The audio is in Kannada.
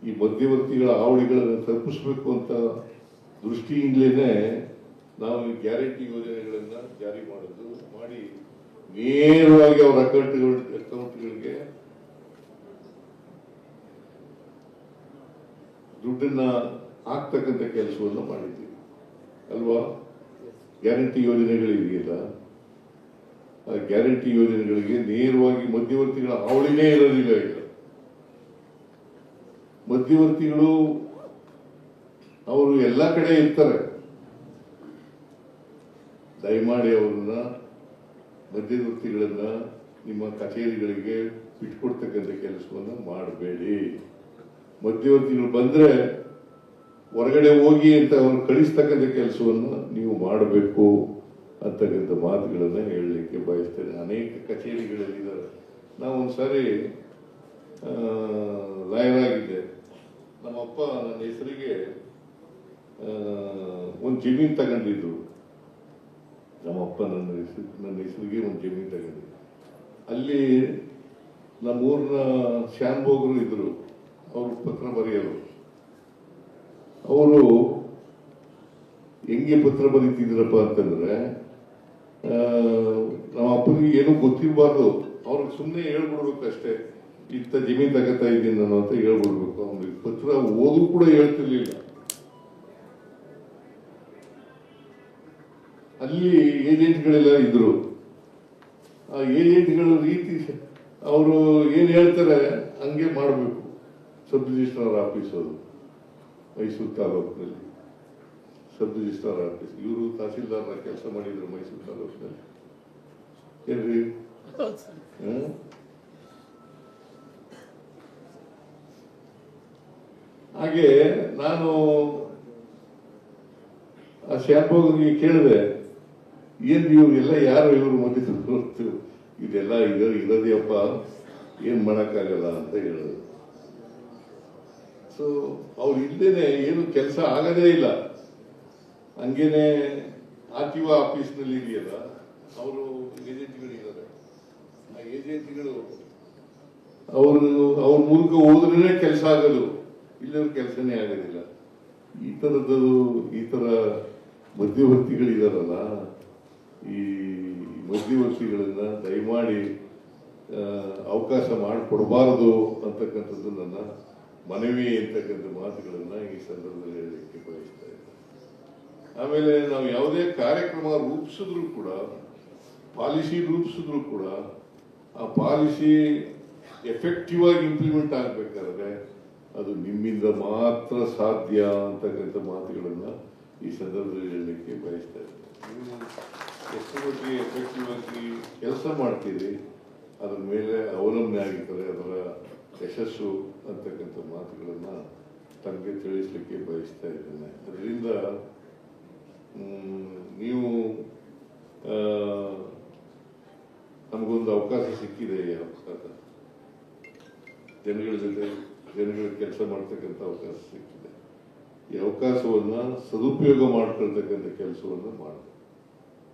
ಈ ಮಧ್ಯವರ್ತಿಗಳ ಹಾವಳಿಗಳನ್ನು ತಪ್ಪಿಸಬೇಕು ಅಂತ ದೃಷ್ಟಿಯಿಂದಲೇ ನಾವು ಈ ಗ್ಯಾರಂಟಿ ಯೋಜನೆಗಳನ್ನ ಜಾರಿ ಮಾಡಿ ನೇರವಾಗಿ ಅವರ ಅಕೌಂಟ್ಗಳಿಗೆ ದುಡ್ಡನ್ನ ಹಾಕ್ತಕ್ಕಂಥ ಕೆಲಸವನ್ನು ಮಾಡಿದ್ದೀವಿ ಅಲ್ವಾ. ಗ್ಯಾರಂಟಿ ಯೋಜನೆಗಳಿದೆಯಲ್ಲ, ಆ ಗ್ಯಾರಂಟಿ ಯೋಜನೆಗಳಿಗೆ ನೇರವಾಗಿ ಮಧ್ಯವರ್ತಿಗಳ ಹಾವಳಿನೇ ಇರೋದಿಲ್ಲ. ಈಗ ಮಧ್ಯವರ್ತಿಗಳು ಅವರು ಎಲ್ಲ ಕಡೆ ಇರ್ತಾರೆ. ದಯಮಾಡಿ ಅವ್ರನ್ನ ಮಧ್ಯವರ್ತಿಗಳನ್ನ ನಿಮ್ಮ ಕಚೇರಿಗಳಿಗೆ ಬಿಟ್ಕೊಡ್ತಕ್ಕಂಥ ಕೆಲಸವನ್ನು ಮಾಡಬೇಡಿ. ಮಧ್ಯವರ್ತಿಗಳು ಬಂದ್ರೆ ಹೊರಗಡೆ ಹೋಗಿ ಅಂತ ಅವ್ರು ಕಳಿಸ್ತಕ್ಕಂಥ ಕೆಲಸವನ್ನು ನೀವು ಮಾಡಬೇಕು ಅಂತಕ್ಕಂಥ ಮಾತುಗಳನ್ನ ಹೇಳಲಿಕ್ಕೆ ಬಯಸ್ತೇನೆ. ಅನೇಕ ಕಚೇರಿಗಳಲ್ಲಿದ್ದಾರೆ. ನಾವು ಒಂದ್ಸಾರಿ ಲಾಯರ್ ಆಗಿದ್ದೆ. ನಮ್ಮಪ್ಪ ನನ್ನ ಹೆಸರಿಗೆ ಒಂದು ಜಮೀನು ತಗೊಂಡಿದ್ರು. ನಮ್ಮಪ್ಪ ನನ್ನ ಹೆಸರಿಗೆ ಒಂದು ಜಮೀನು ತಗೊಂಡಿದ್ರು. ಅಲ್ಲಿ ನಮ್ಮೂರಿನ ಶ್ಯಾನ್ಭೋಗರು ಇದ್ರು, ಅವರು ಪತ್ರ ಬರೆಯಲು. ಅವರು ಹೆಂಗೆ ಪತ್ರ ಬರೀತಿದ್ರಪ್ಪ ಅಂತಂದ್ರೆ, ನಮ್ಮ ಅಪ್ಪನಿಗೆ ಏನೂ ಗೊತ್ತಿರಬಾರ್ದು, ಅವ್ರಿಗೆ ಸುಮ್ಮನೆ ಹೇಳ್ಬಿಡ್ಬೇಕು ಅಷ್ಟೇ, ಇಂಥ ಜಮೀನು ತಗೋತಾ ಇದ್ದೀನಿ ನಾನು ಅಂತ ಹೇಳ್ಬಿಡ್ಬೇಕು. ಅವ್ರಿಗೆ ಪತ್ರ ಓದು ಕೂಡ ಹೇಳ್ತಿರ್ಲಿಲ್ಲ. ಅಲ್ಲಿ ಏಜೆಂಟ್ಗಳೆಲ್ಲ ಇದ್ರು. ಆ ಏಜೆಂಟ್ಗಳ ರೀತಿ ಅವರು ಏನ್ ಹೇಳ್ತಾರೆ ಹಂಗೆ ಮಾಡಬೇಕು. ಸಬ್ ರಿಜಿಸ್ಟ್ರಾರ್ ಆಫೀಸ್, ಅದು ಮೈಸೂರು ತಾಲೂಕಿನಲ್ಲಿ ಸಬ್ ರಿಜಿಸ್ಟ್ರಾರ್ ಆಫೀಸ್. ಇವರು ತಹಸೀಲ್ದಾರ್ ಕೆಲಸ ಮಾಡಿದ್ರು ಮೈಸೂರು ತಾಲೂಕಿನಲ್ಲಿ. ಏನ್ರಿ ಹಾಗೆ ನಾನು ಆ ಶ್ಯಾನ್ಭೋಗನಿಗೆ ಕೇಳಿದೆ, ಏನ್ ಇವ್ರಿಗೆಲ್ಲ ಯಾರು ಇವರು ಮಧ್ಯೆ ಇದೆಲ್ಲ ಇರೋದೇಪ್ಪ, ಏನ್ ಮಾಡಕ್ಕಾಗಲ್ಲ ಅಂತ ಹೇಳಿದ್ರು. ಸೊ ಅವ್ರು ಇಲ್ದೇನೆ ಏನು ಕೆಲಸ ಆಗದೇ ಇಲ್ಲ. ಹಂಗೇನೆ ಆರ್ಟಿಒ ಆಫೀಸ್ನಲ್ಲಿ ಇದೆಯಲ್ಲ, ಅವರು ಏಜೆಂಟ್ಗಳಿದ್ದಾರೆ. ಆ ಏಜೆಂಟ್ಗಳು ಅವ್ರ ಮೂಲಕ ಹೋದ್ರೇನೆ ಕೆಲಸ ಆಗೋದು, ಇಲ್ಲವ್ರ ಕೆಲಸನೇ ಆಗೋದಿಲ್ಲ. ಈ ತರ ಮಧ್ಯವರ್ತಿಗಳಿದಾರಲ್ಲ, ಈ ಮಧ್ಯವರ್ತಿಗಳನ್ನ ದಯಮಾಡಿ ಅವಕಾಶ ಮಾಡಿಕೊಡಬಾರದು ಅಂತಕ್ಕಂಥದ್ದು ನನ್ನ ಮನವಿ ಅಂತಕ್ಕಂಥ ಮಾತುಗಳನ್ನ ಈ ಸಂದರ್ಭದಲ್ಲಿ ಹೇಳಲಿಕ್ಕೆ ಬಯಸ್ತಾ ಇದ್ದೇನೆ. ಆಮೇಲೆ ನಾವು ಯಾವುದೇ ಕಾರ್ಯಕ್ರಮ ರೂಪಿಸಿದ್ರು ಕೂಡ, ಪಾಲಿಸಿ ರೂಪಿಸಿದ್ರು ಕೂಡ, ಆ ಪಾಲಿಸಿ ಎಫೆಕ್ಟಿವ್ ಆಗಿ ಇಂಪ್ಲಿಮೆಂಟ್ ಆಗ್ಬೇಕಾದ್ರೆ ಅದು ನಿಮ್ಮಿಂದ ಮಾತ್ರ ಸಾಧ್ಯ ಅಂತಕ್ಕಂಥ ಮಾತುಗಳನ್ನ ಈ ಸಂದರ್ಭದಲ್ಲಿ ಹೇಳಲಿಕ್ಕೆ ಬಯಸ್ತಾ ಇದ್ದೇನೆ. ನೀವು ಎಷ್ಟು ಮಟ್ಟಿಗೆ ಎಫೆಕ್ಟಿವ್ ಆಗಿ ಕೆಲಸ ಮಾಡ್ತೀರಿ ಅದರ ಮೇಲೆ ಅವಲಂಬನೆ ಆಗಿರ್ತದೆ ಅದರ ಯಶಸ್ಸು ಅಂತಕ್ಕಂಥ ಮಾತುಗಳನ್ನ ತಮಗೆ ತಿಳಿಸ್ಲಿಕ್ಕೆ ಬಯಸ್ತಾ ಇದ್ದೇನೆ. ಅದರಿಂದ ನೀವು ನಮಗೊಂದು ಅವಕಾಶ ಸಿಕ್ಕಿದೆ. ಈ ಅವಕಾಶ ಜನಗಳ ಜೊತೆ ಕೆಲಸ ಮಾಡ್ತಕ್ಕಂಥ ಅವಕಾಶ ಸಿಕ್ಕಿದೆ. ಈ ಅವಕಾಶವನ್ನ ಸದುಪಯೋಗ ಮಾಡ್ಕೊಳ್ತಕ್ಕಂಥ ಕೆಲಸವನ್ನ ಮಾಡಬೇಕು.